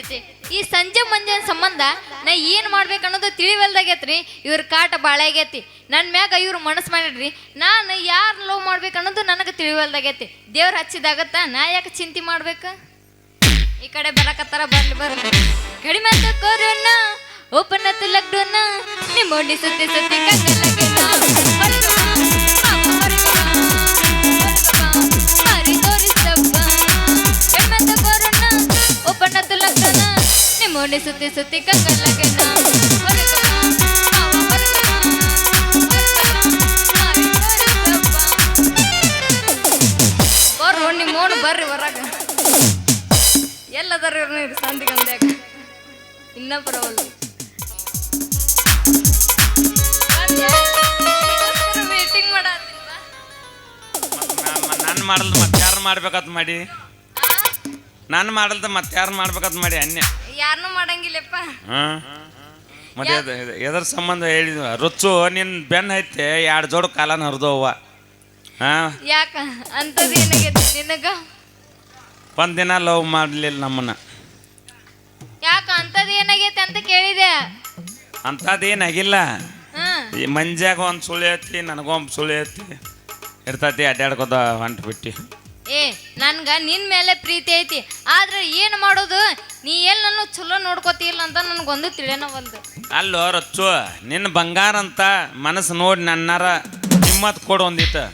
ಚಿ ಈ ಸಂಜೆ ಮಂಜನ ಸಂಬಂಧ ನಾ ಏನು ಮಾಡ್ಬೇಕು ಅನ್ನೋದು ತಿಳಿವಲ್ದಾಗೈತ್ರಿ. ಇವ್ರ ಕಾಟ ಭಾಳ ಆಗೈತಿ. ನನ್ನ ಮ್ಯಾಗ ಇವ್ರು ಮನಸ್ಸು ಮಾಡಿಡ್ರಿ. ನಾನು ಯಾರು ಲವ್ ಮಾಡ್ಬೇಕು ಅನ್ನೋದು ನನಗೆ ತಿಳಿವಲ್ದಾಗೈತಿ. ದೇವ್ರು ಹಚ್ಚಿದಾಗತ್ತ ನಾ ಯಾಕೆ ಚಿಂತೆ ಮಾಡ್ಬೇಕು? ಈ ಕಡೆ ಬರಕತ್ತಾರ, ಬರ್ಲಿ ಕಡಿಮೆ ಅಂತ ಕೊರೋನಾ ಓಪನ್ ಅತ್ತು ಲಾಕ್ಡೌನ್ ನಿಮ್ಮ ಓಡಿ ಸುತ್ತಿ ಸುತ್ತಿ ಕಣ್ಣಲ್ಲಗೇನ ಓಪನ್ ಅತ್ತು ಲಾಕ್ಡೌನ್ ನಿಮ್ಮ ಓಡಿ ಸುತ್ತಿ ಸುತ್ತಿ ಕಣ್ಣಲ್ಲಗೇನ ಬರ್ರು ನಿಮ್ಮ ಓಡು ಬರ್ರಿ ಹೊರಗ ಎಲ್ಲದಾರ ಸಂದಿಗೆ ಅಂದ್ಯಾಗ ಇನ್ನ ಬರೋಲ್ಲ. ಮೀಟಿಂಗ್ ನಾನು ಮಾಡಲ್ದ ಮತ್ತೆ ಯಾರು ಮಾಡ್ಬೇಕಂತ ಮಾಡಿ ನಾನು ಮಾಡಲ್ದ ಮತ್ತೆ ಯಾರು ಮಾಡ್ಬೇಕಂತ ಮಾಡಿ ಅನ್ಯ ಯಾರನ್ನೂ ಮಾಡಂಗಿಲ್ಲಪ್ಪ. ಮತ್ತೆ ಎದ್ರ ಸಂಬಂಧ ಹೇಳಿದ್ವ ರುಚ್ಚು ನಿನ್ನ ಬೆನ್ನ ಐತೆ 2 ಜೋಡು ಕಾಲನ ಹರಿದವ್ವ. ಯಾಕ ಅಂತದ್ ಏನಾಗೈತಿ ನಿನಗ? ಒಂದಿನ ಲವ್ ಮಾಡಲಿಲ್ಲ ನಮ್ಮನ್ನ. ಯಾಕ ಅಂತದ್ ಏನಾಗೈತಿ ಅಂತ ಕೇಳಿದೆ. ಅಂಥದ್ದೇನಾಗಿಲ್ಲ. ಈ ಮಂಜಾಗ ಒಂದು ಸುಳಿ ಐತಿ, ನನಗೊಂದು ಸುಳಿ ಐತಿ ಇರ್ತೈತಿ, ಅಡ್ಡಾಡ್ಕೋದ ಹೊಂಟು ಬಿಟ್ಟು. ನನ್ಗ ನಿನ್ ಮೇಲೆ ಪ್ರೀತಿ ಐತಿ. ಆದ್ರೆ ಏನು ಮಾಡೋದು, ನೀ ಎಲ್ಲಿ ನನ್ನ ಚಲೋ ನೋಡ್ಕೋತಿಲ್ಲ ಅಂತ ನನಗೊಂದು ತಿಳಿಯನವಲ್ದು. ಅಲ್ಲೋ ರಚ್ಚು, ನಿನ್ನ ಬಂಗಾರ ಅಂತ ಮನಸ್ಸು ನೋಡಿ ನನ್ನಾರ ಹಿಮ್ಮತ್ ಕೊಡು ಒಂದಿತ್ತು.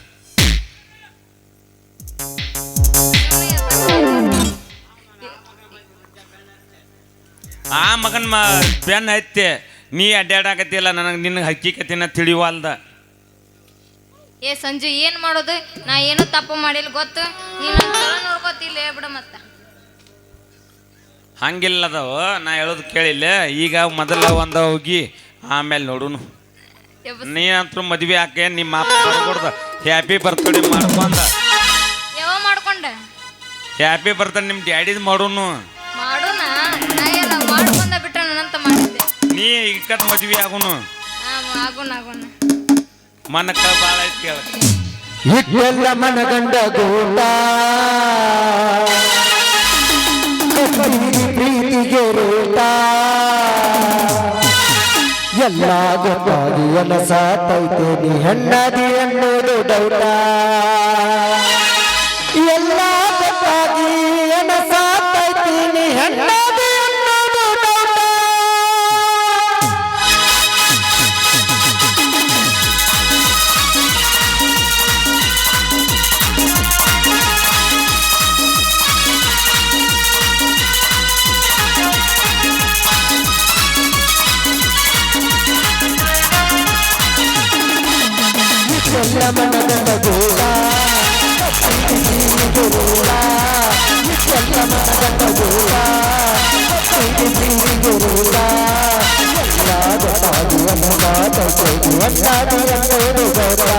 ಆ ಮಗನ್ ಬೆನ್ನ ಐತೆ, ನೀ ಅಡ್ಡಾಡಕತ್ತಿಲ್ಲ, ನನಗೆ ನಿನಗೆ ಹಕ್ಕಿಕತಿನ ತಿಳಿವಲ್ದ. ಸಂಜು ಏನು ಮಾಡೋದು? ನಾ ಏನು ತಪ್ಪು ಮಾಡಿಲ್ಲ ಗೊತ್ತು. ನೀನು ಚಲೋ ನೋಡ್ಕೋತಿಲ್ಲ ಹೇಳ್ಬಿಡ. ಮತ್ತೆ ಹಂಗಿಲ್ಲದವು, ನಾ ಹೇಳೋದು ಕೇಳಿಲ್ಲ. ಈಗ ಮೊದಲ ಒಂದ ಹೋಗಿ ಆಮೇಲೆ ನೋಡುನು. ನೀ ಅಂತೂ ಮದ್ವೆ ಹಾಕೆ ನಿಮ್ಮ ಅಪ್ಪ ಬರ್ಕೊಡ್ದ ಹ್ಯಾಪಿ ಬರ್ತಡೇ ಮಾಡ್ಕೊಂಡ. ಯಾವ ಮಾಡ್ಕೊಂಡ? ಹ್ಯಾಪಿ ಬರ್ತಡೇ ನಿಮ್ಮ ಡ್ಯಾಡಿದ್ ಮಾಡೋನು. ಮಾಡೋಣ, ನಾ ಎಲ್ಲ ಮಾಡ್ಕೊಂಡ ಬಿಟ್ಟ ನನ್ನಂತ ಮಾಡಿದ್ದೆ. ನೀ ಈಗ ಮದ್ವೆ ಆಗುನು. ಆಗೋಣ ಮನಕ ಬಾಳ ಐತಿ ಕೇಳ. ಇಟ್ಟೆಲ್ಲ ಮನಗಂಡ ಗೋಟ ಪ್ರೀತಿಗೆ ರೋಟ ಎಲ್ಲ ಗೊತ್ತಾಗಿ ಅನಸಾತೈತೆ ನೀ ಹೆಣ್ಣದಿ ಅನ್ನೋದು ಡೌಟ. ಎಲ್ಲ ಗೊತ್ತಾಗಿ ಅನಸಾತೈತೆ ನೀ ಹೆಣ್ಣದಿ ಅನ್ನೋದು ಡೌಟ. ಎಲ್ಲ ಮನಗಂಡ ಗೋಳ ಗುರುಳ, ಎಲ್ಲ ಮನಗಂಡ ಗೋಳ ಗುರುಳ. ಎಲ್ಲ ಗೊತ್ತಾಗಿ ಅನ್ನದಾತೈತೆ ಹಣ್ಣಾದಿ ಅನ್ನೋದು ಗೌರ.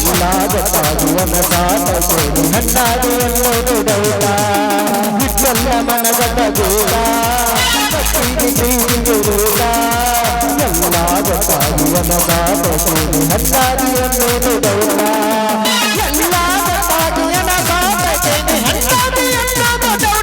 ಎಲ್ಲ ಗೊತ್ತಾಗಿ ಅನ್ನದಾತೈತೆ ಹಣ್ಣಾದಿ ಅನ್ನೋದು ಗೌರ. ಎಲ್ಲ ಮನಗಂಡ ಗೋಳ ಗುರುಳ, ಎಲ್ಲ ಗೊತ್ತಾಗಿ ಅನ್ನದಾತೈತೆ ಹಣ್ಣಾದಿ ಅನ್ನೋದು ಗೌರ. ಎಲ್ಲ ಗೊತ್ತಾಗಿ ಅನ್ನದಾತೈತೆ ಹಣ್ಣಾದಿ ಅನ್ನೋದು ಗೌರ.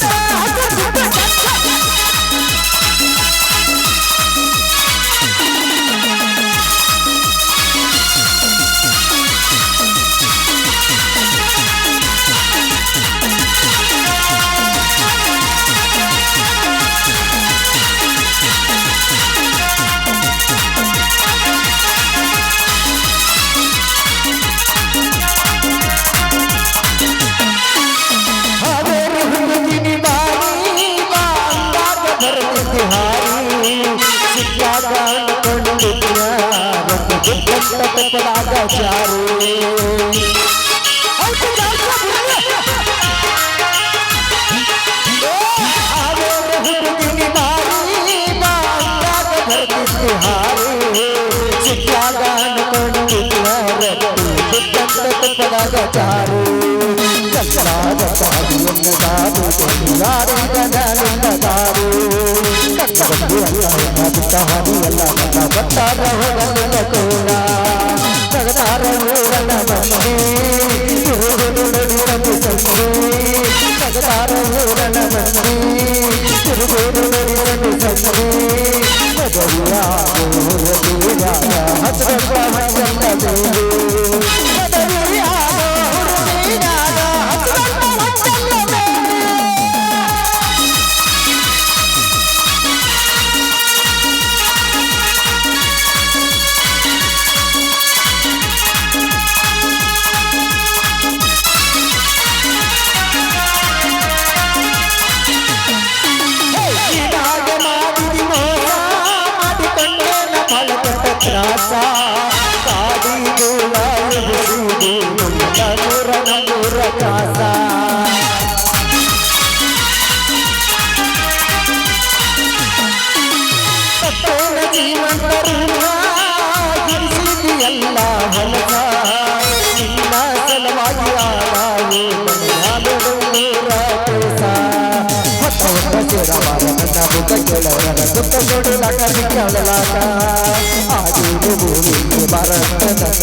ಬರ್ತಾರ ಊರನ ಮಂದಿ ತಿರುಗೇರು ನಡೆಸಲು ಸಂದಿ ಮದುವೆಯಾಗೋರ ದೂರಾಗ ಹಚ್ಚ ಹಚ್ಚಲ್ಲದೇವು ಮದುವೆಯಾಗೋರ ದೂರಾಗ ಹಚ್ಚಲ್ಲದೇವು ತ್ರಾಸ ಕಾಡಿ ಗೋಲಾಯ ಬಿಸಿದು ನೂರ ನೂರ ಕಾಸ ಸತ್ತೋನ ಜೀವಂತರೂಪ ಗಿರಿಸಿದೆಯಲ್ಲ ಹೊಲಸ ನಿನ್ನ ಸಲವಾಗಿ ಆದಾವು ಮನೆಯಾಗಡು ನೂರ ಕೇಸ ಹೊತ್ತ ಹೊತ್ತ ಸೇರವಾರ ನನ್ನ ಮುಖ ಕೆಳಗರ ಸುತ್ತ ನೋಡಲಾಕ ಕೇಳಲಾಕ ಆಗೇನು ಭೂಮಿಗೆ ಬರತ್ತ ನನ್ನ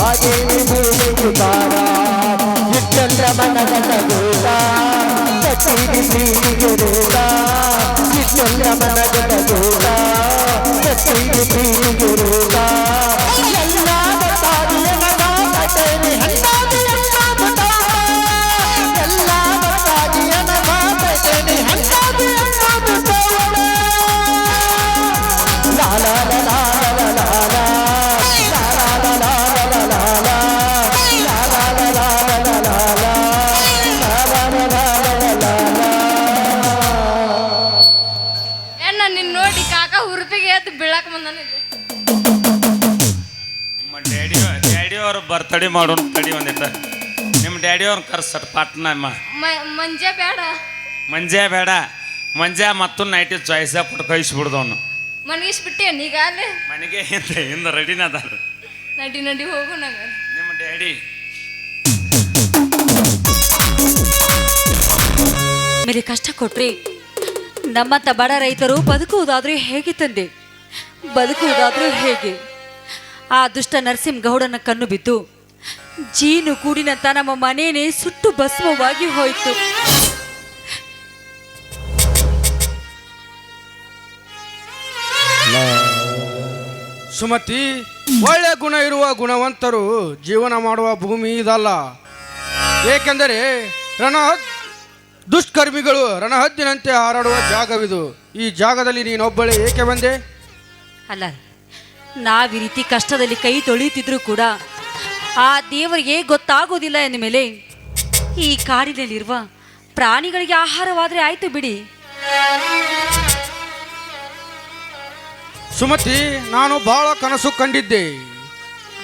ಆಗೇನು ಭೂಮಿಗೆ ಬಾರ ಇಟ್ಟಂದ್ರ ಮನದ ಗೋಟ ಕಚೀರಿ ಪ್ರೀತಿಗೆ ರೋಗ ಇಟ್ಟಂದ್ರ ಮನದ ಗೋಟ ಕಚೀರಿ ಪ್ರೀತಿಗೆ ರೋಗ ಎಲ್ಲ ಗೊತ್ತಾಗಿ ಕಟೇರಿ ಹಣ್ಣಾಗಿ ಎಲ್ಲ ಗೊತ್ತಾಗಿ ಕಟೇರಿ ಹಣ್ಣಾಗಿ ಲಾ ಲಾ ಲಾ ಬರ್ತಡೇ ಮಾಡೋಣ ತಡಿ ಒಂದಿಟ್ಟ ನಿಮ್ಮ ಡ್ಯಾಡಿ ಅವ್ರನ್ನ ಕರ್ಸಟ್ ಪಾಟ್ನ ಮಂಜೆ ಬೇಡ ಮಂಜೆ ಮತ್ತು ನೈಟಿ ಚಾಯ್ಸ ಕೊಟ್ಟು ಕಳಿಸ್ಬಿಡ್ದು ಅವನು ಮನಗಿಸ್ಬಿಟ್ಟೆ ಈಗ ಅಲ್ಲೇ ಮನೆಗೆ ಹಿಂದೆ ರೆಡಿನ ಅದಾರ ನಡಿ ಹೋಗು ನಂಗೆ ನಿಮ್ಮ ಡ್ಯಾಡಿ ಮೇಲೆ ಕಷ್ಟ ಕೊಟ್ರಿ ನಮ್ಮಂತ ಬಡ ರೈತರು ಬದುಕುವುದಾದ್ರೂ ಹೇಗೆ ತಂದೆ ಬದುಕುವುದಾದ್ರೂ ಹೇಗೆ ಆ ದುಷ್ಟ ನರಸಿಂಹಗೌಡನ ಕಣ್ಣು ಬಿದ್ದು ಜೀನು ಕೂಡಿನಂತ ನಮ್ಮ ಮನೇನೆ ಸುಟ್ಟು ಭಸ್ಮವಾಗಿ ಹೋಯಿತು. ಸುಮತಿ, ಒಳ್ಳೆ ಗುಣ ಇರುವ ಗುಣವಂತರು ಜೀವನ ಮಾಡುವ ಭೂಮಿ ಇದಲ್ಲ. ಏಕೆಂದರೆ ದುಷ್ಕರ್ಮಿಗಳು ರಣಹದ್ದಿನಂತೆ ಹಾರಾಡುವ ಜಾಗವಿದು. ಈ ಜಾಗದಲ್ಲಿ ನೀನೊಬ್ಬಳೇ ಏಕೆ ಬಂದೆ? ಅಲ್ಲ, ನಾವೀ ರೀತಿ ಕಷ್ಟದಲ್ಲಿ ಕೈ ತೊಳೆಯುತ್ತಿದ್ರು ಕೂಡ ಆ ದೇವರಿಗೆ ಗೊತ್ತಾಗೋದಿಲ್ಲ ಎಂದ ಮೇಲೆ ಈ ಕಾಡಿನಲ್ಲಿರುವ ಪ್ರಾಣಿಗಳಿಗೆ ಆಹಾರವಾದರೆ ಆಯ್ತು ಬಿಡಿ. ಸುಮತಿ, ನಾನು ಬಹಳ ಕನಸು ಕಂಡಿದ್ದೆ.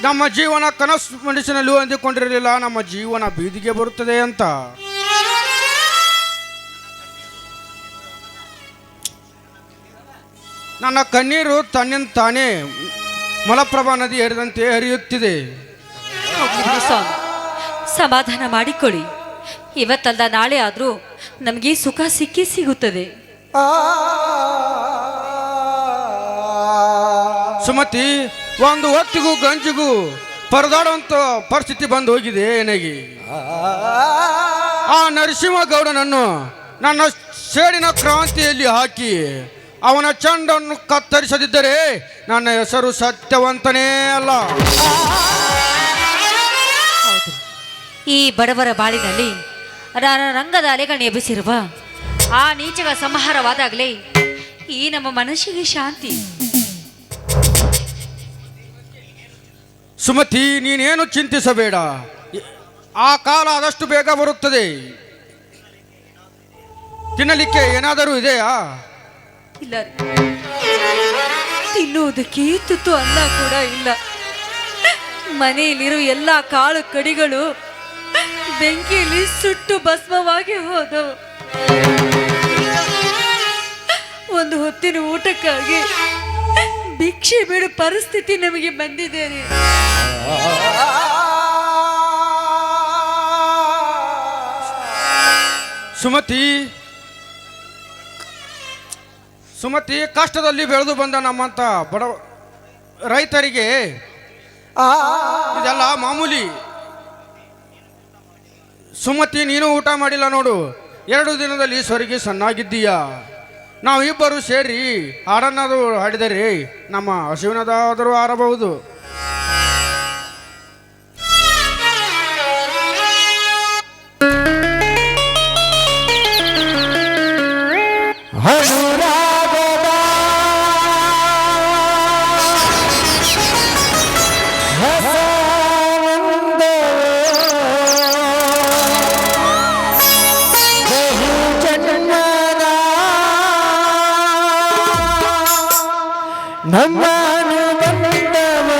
ನಮ್ಮ ಜೀವನ ಕನಸು ಮನಸ್ಸಿನಲ್ಲೂ ಅಂದುಕೊಂಡಿರಲಿಲ್ಲ ನಮ್ಮ ಜೀವನ ಬೀದಿಗೆ ಬರುತ್ತದೆ ಅಂತ. ನನ್ನ ಕಣ್ಣೀರು ತನ್ನಿಂದ ತಾನೇ ಮಲಪ್ರಭಾ ನದಿ ಹರಿದಂತೆ ಹರಿಯುತ್ತಿದೆ. ಸ್ವಾಮಿ, ಸಮಾಧಾನ ಮಾಡಿಕೊಳ್ಳಿ. ಇವತ್ತಲ್ಲ ನಾಳೆ ಆದರೂ ನಮಗೆ ಸುಖ ಸಿಕ್ಕಿ ಸಿಗುತ್ತದೆ. ಸುಮತಿ, ಒಂದು ಹೊತ್ತಿಗೂ ಗಂಜಿಗೂ ಪರದಾಡುವಂತ ಪರಿಸ್ಥಿತಿ ಬಂದು ಹೋಗಿದೆ ನನಗೆ. ಆ ನರಸಿಂಹಗೌಡನನ್ನು ನನ್ನ ಸೇಡಿನ ಕ್ರಾಂತಿಯಲ್ಲಿ ಹಾಕಿ ಅವನ ಚಂಡನ್ನು ಕತ್ತರಿಸದಿದ್ದರೆ ನನ್ನ ಹೆಸರು ಸತ್ಯವಂತನೇ ಅಲ್ಲ. ಈ ಬಡವರ ಬಾಳಿನಲ್ಲಿ ರಂಗದ ಅಲೆಗಳನ್ನು ಎಬ್ಬಿಸಿರುವ ಆ ನೀಚಗ ಸಂಹಾರವಾದಾಗಲೇ ಈ ನಮ್ಮ ಮನಸ್ಸಿಗೆ ಶಾಂತಿ. ಸುಮತಿ, ನೀನೇನು ಚಿಂತಿಸಬೇಡ. ಆ ಕಾಲ ಆದಷ್ಟು ಬೇಗ ಬರುತ್ತದೆ. ತಿನ್ನಲಿಕ್ಕೆ ಏನಾದರೂ ಇದೆಯಾ? ಇಲ್ಲ, ತಿನ್ನುವುದಕ್ಕೆ ತುತ್ತು ಅನ್ನ ಕೂಡ ಇಲ್ಲ. ಮನೆಯಲ್ಲಿರುವ ಎಲ್ಲ ಕಾಳು ಕಡಿಗಳು ಬೆಂಕಿಯಲ್ಲಿ ಸುಟ್ಟು ಭಸ್ಮವಾಗಿ ಹೋದವು. ಒಂದು ಹೊತ್ತಿನ ಊಟಕ್ಕಾಗಿ ಭಿಕ್ಷೆ ಬೇಡ ಪರಿಸ್ಥಿತಿ ನಮಗೆ ಬಂದಿದೆ. ಸುಮತಿ, ಕಷ್ಟದಲ್ಲಿ ಬೆಳೆದು ಬಂದ ನಮ್ಮಂತ ಬಡ ರೈತರಿಗೆ ಇದೆಲ್ಲ ಮಾಮೂಲಿ. ಸುಮತಿ, ನೀನು ಊಟ ಮಾಡಿಲ್ಲ ನೋಡು. 2 ದಿನದಲ್ಲಿ ಸ್ವರ್ಗಿ ಸಣ್ಣಾಗಿದ್ದೀಯ. ನಾವಿಬ್ಬರು ಸೇರಿ ಹಾಡನ್ನಾದರೂ ಹಾಡಿದರೆ ನಮ್ಮ ಹಸುವಿನದಾದರೂ ಆರಬಹುದು. ಅನುರಾಗದ ಹಸನಂದವೋ ಬಹು ಜನ್ಮದ ನಮ್ಮ ಅನುಬಂಧವೋ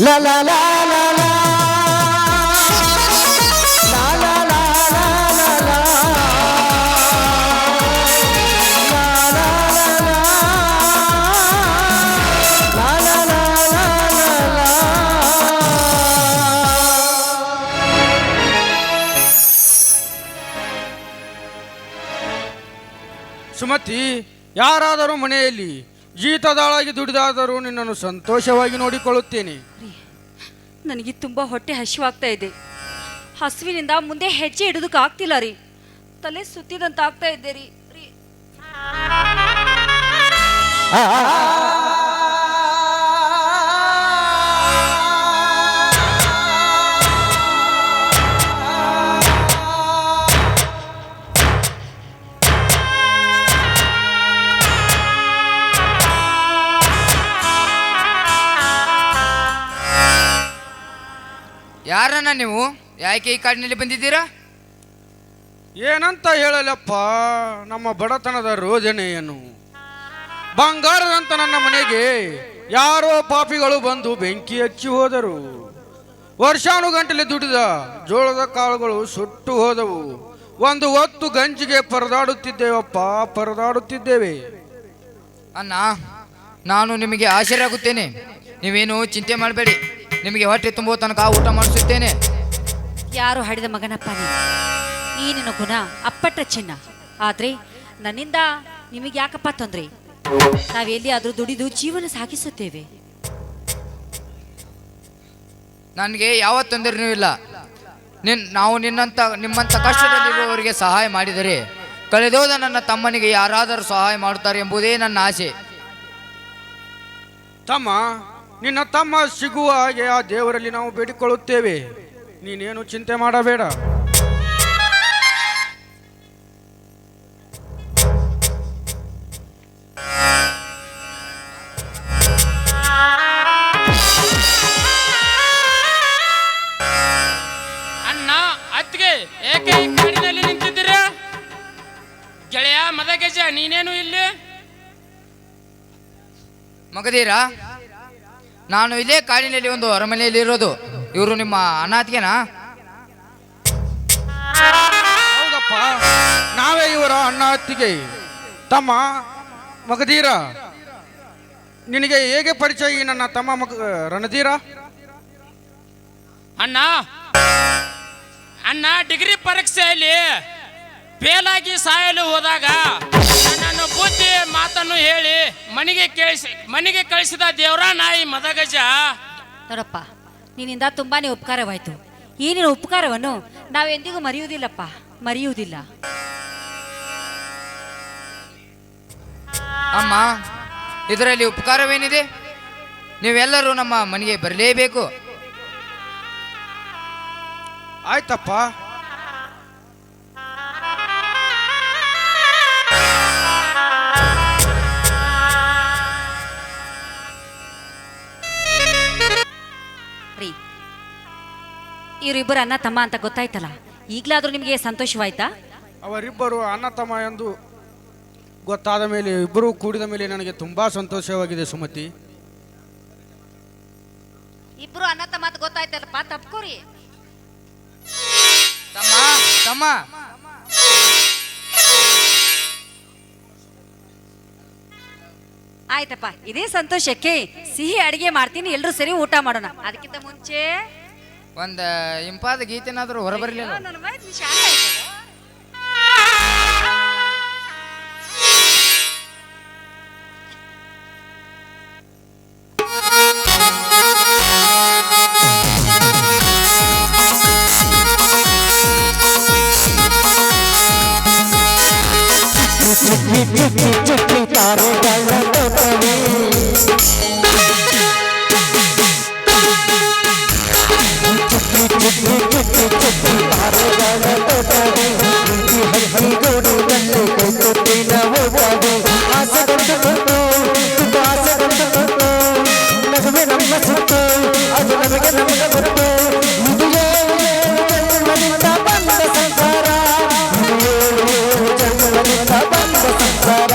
La la la la la la la la la la la Sumathi, ಯಾರಾದರೂ ಮನೆಯಲ್ಲಿ ಜೀತದಾಳಾಗಿ ದುಡಿದಾದರೂ ನಿನ್ನನ್ನು ಸಂತೋಷವಾಗಿ ನೋಡಿಕೊಳ್ಳುತ್ತೇನೆ. ನನಗೆ ತುಂಬ ಹೊಟ್ಟೆ ಹಸಿವಾಗ್ತಾ ಇದೆ. ಹಸುವಿನಿಂದ ಮುಂದೆ ಹೆಜ್ಜೆ ಇಡೋದಕ್ಕೆ ಆಗ್ತಿಲ್ಲ ರೀ. ತಲೆ ಸುತ್ತಿದಂತ ಆಗ್ತಾ ಇದೆ ರೀ. ಯಾರನ್ನ ನೀವು? ಯಾಕೆ ಈ ಕಾಡಿನಲ್ಲಿ ಬಂದಿದ್ದೀರಾ? ಏನಂತ ಹೇಳಲಪ್ಪ, ನಮ್ಮ ಬಡತನದ ರೋಜನೆಯನ್ನು ಬಂಗಾರದಂತ ನನ್ನ ಮನೆಗೆ ಯಾರೋ ಪಾಪಿಗಳು ಬಂದು ಬೆಂಕಿ ಹಚ್ಚಿ ಹೋದರು. ವರ್ಷಾನುಗಂಟಲೆ ದುಡಿದ ಜೋಳದ ಕಾಳುಗಳು ಸುಟ್ಟು ಹೋದವು. ಒಂದು ಹೊತ್ತು ಗಂಜಿಗೆ ಪರದಾಡುತ್ತಿದ್ದೇವಪ್ಪ, ಪರದಾಡುತ್ತಿದ್ದೇವೆ. ಅಣ್ಣ, ನಾನು ನಿಮಗೆ ಆಶ್ಚರ್ಯಾಗುತ್ತೇನೆ. ನೀವೇನು ಚಿಂತೆ ಮಾಡಬೇಡಿ, ನಿಮಗೆ ಹೊಟ್ಟೆ ತುಂಬೋ ತನಕ ಊಟ ಮಾಡಿಸುತ್ತೇನೆ. ಯಾರು ಹಾಡಿದ ಮಗನಪ್ಪ ನೀನು? ಈ ನಿನ್ನ ಗುಣ ಅಪ್ಪಟ್ಟ ಚಿನ್ನ. ಆದ್ರೆ ನನ್ನಿಂದ ನಿಮಗೆ ಯಾಕಪ್ಪ ತೊಂದ್ರೆ? ನಾವೆಲ್ಲಿ ಆದ್ರೂ ದುಡಿದು ಜೀವನ ಸಾಗಿಸುತ್ತೇವೆ. ನನಗೆ ಯಾವ ತೊಂದರೆನೂ ಇಲ್ಲ. ನಾವು ನಿಮ್ಮಂಥ ಕಷ್ಟದಲ್ಲಿರುವವರಿಗೆ ಸಹಾಯ ಮಾಡಿದರೆ ಕಳೆದೋದ ನನ್ನ ತಮ್ಮನಿಗೆ ಯಾರಾದರೂ ಸಹಾಯ ಮಾಡುತ್ತಾರೆ ಎಂಬುದೇ ನನ್ನ ಆಸೆ. ತಮ್ಮ, ನಿನ್ನ ತಮ್ಮ ಸಿಗುವ ಹಾಗೆ ಆ ದೇವರಲ್ಲಿ ನಾವು ಬೇಡಿಕೊಳ್ಳುತ್ತೇವೆ. ನೀನೇನು ಚಿಂತೆ ಮಾಡಬೇಡ. ಏಕೆ ಈ ಕಾಡಿನಲ್ಲಿ ನಿಂತಿದ್ದೀರ? ಗೆಳೆಯ ಮದಗಜ ನೀನೇನು ಇಲ್ಲಿ? ಮಗದೀರ, ನಾನು ಇಲ್ಲೇ ಕಾಡಿನಲ್ಲಿ ಒಂದು ಅರಮನೆಯಲ್ಲಿ ಇರೋದು. ಇವರು ನಿಮ್ಮ ಅನಾಥಿಗೆನಾ? ಹೌದಪ್ಪ, ನಾವೇ ಇವರ ಅಣ್ಣ ಅತ್ತಿಗೆ. ತಮ್ಮ ಮಗಧೀರ, ನಿನಗೆ ಹೇಗೆ ಪರಿಚಯ ಈ ನನ್ನ ತಮ್ಮ ರಣಧೀರ? ಅಣ್ಣ ಅಣ್ಣ ಡಿಗ್ರಿ ಪರೀಕ್ಷೆಯಲ್ಲಿ ಫೇಲ್ ಆಗಿ ಸಾಯಲು ಹೋದಾಗ ನನ್ನನ್ನು ಬುದ್ಧಿ ಮಾತನ್ನು ಹೇಳಿ ಮನೆಗೆ ಕಳಿಸಿದ ದೇವರ ನಾಯಿ ಮದಗಜ. ನೋಡಪ್ಪ, ನಿನ್ನಿಂದ ತುಂಬಾನೇ ಉಪಕಾರವಾಯ್ತು. ಈ ನಿನ್ನ ಉಪಕಾರವನ್ನು ನಾವೆಂದಿಗೂ ಮರೆಯುವುದಿಲ್ಲಪ್ಪ, ಮರೆಯುವುದಿಲ್ಲ. ಅಮ್ಮ, ಇದರಲ್ಲಿ ಉಪಕಾರವೇನಿದೆ? ನೀವೆಲ್ಲರೂ ನಮ್ಮ ಮನೆಗೆ ಬರಲೇಬೇಕು. ಆಯ್ತಪ್ಪ. ರೀ, ಇವರಿಬ್ಬರು ಅಣ್ಣ ತಮ್ಮ ಅಂತ ಗೊತ್ತಾಯ್ತಲ್ಲ, ಈಗಲಾದ್ರೂ ನಿಮಗೆ ಸಂತೋಷವಾಯ್ತಾ? ಅವರಿಬ್ಬರು ಅಣ್ಣ ತಮ್ಮ ಎಂದು ಗೊತ್ತಾದ ಮೇಲೆ, ಇಬ್ಬರು ಕೂಡಿದ ಮೇಲೆ ನನಗೆ ತುಂಬಾ ಸಂತೋಷವಾಗಿದೆ ಸುಮತಿ. ಇಬ್ರು ಅಣ್ಣ ತಮ್ಮ ಅಂತ ಗೊತ್ತಾಯ್ತಲ್ಲಪ್ಪ, ತಪ್ಕೋರಿ. ತಮ್ಮ ತಮ್ಮ ಆಯ್ತಪ್ಪ, ಇದೇ ಸಂತೋಷಕ್ಕೆ ಸಿಹಿ ಅಡಿಗೆ ಮಾಡ್ತೀನಿ, ಎಲ್ರೂ ಸರಿ ಊಟ ಮಾಡೋಣ. ಅದಕ್ಕಿಂತ ಮುಂಚೆ ಒಂದ ಇಂಪಾದ ಗೀತೆನಾದ್ರೂ ಹೊರಬರಲಿಲ್ಲ. ನನ್ನ ಮಾಹಿತಿ ಶಾಂತ ಆಯ್ತಲ್ಲ? ತಾರೆಗಳ ತೋಟವೇ ತಾರೆಗಳ ತೋಟವೇ ಹಕ್ಕಿಗೂಡಿನಲ್ಲಿ ಕೈಕೊಟ್ಟಿನ ಓಟವೇ ಆಸೆಗೊಂಡು ಬಂದು ಆಸೆಗೊಂಡು ಬಂದು ನಗುವೆ ನಮ್ಮ ಸುತ್ತು ಅದು ನಮಗೆ ನಮಗೆ ಗೊತ್ತು ಇದು ಜನ್ಮದಿಂದ ಬಂದ ಸಂಸಾರ ಜನ್ಮದಿಂದ ಬಂದ ಸಂಸಾರ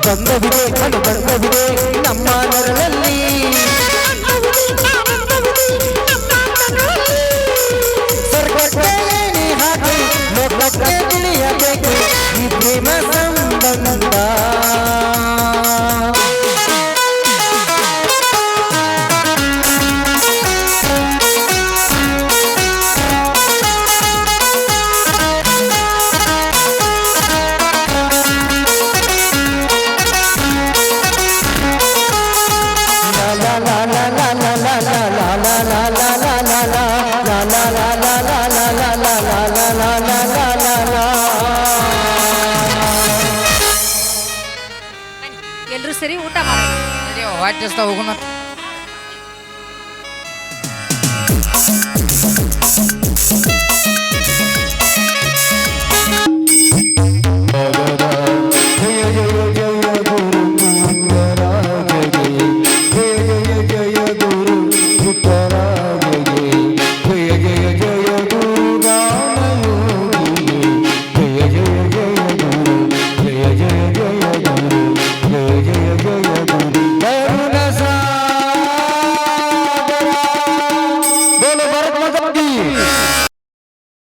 ಬಂದವಿದೆ ಕಣು ಬಂದವಿದೆ ನಮ್ಮ ನೆರಳಲ್ಲಿ ಸ್ವರ್ಗಕ್ಕೆ ನೀ ಹಾಕಿ ಲೋಕಕ್ಕೆ ತಿಳಿಯಬೇಕು ಈ ಪ್ರೇಮ ಸಂಬಂಧ ಎಲ್ರೂ ಸರಿ ಊಟ ಮಾಡೋಣ. ವಾಟಿಸ್ತಾ ಹೋಗೋಣ.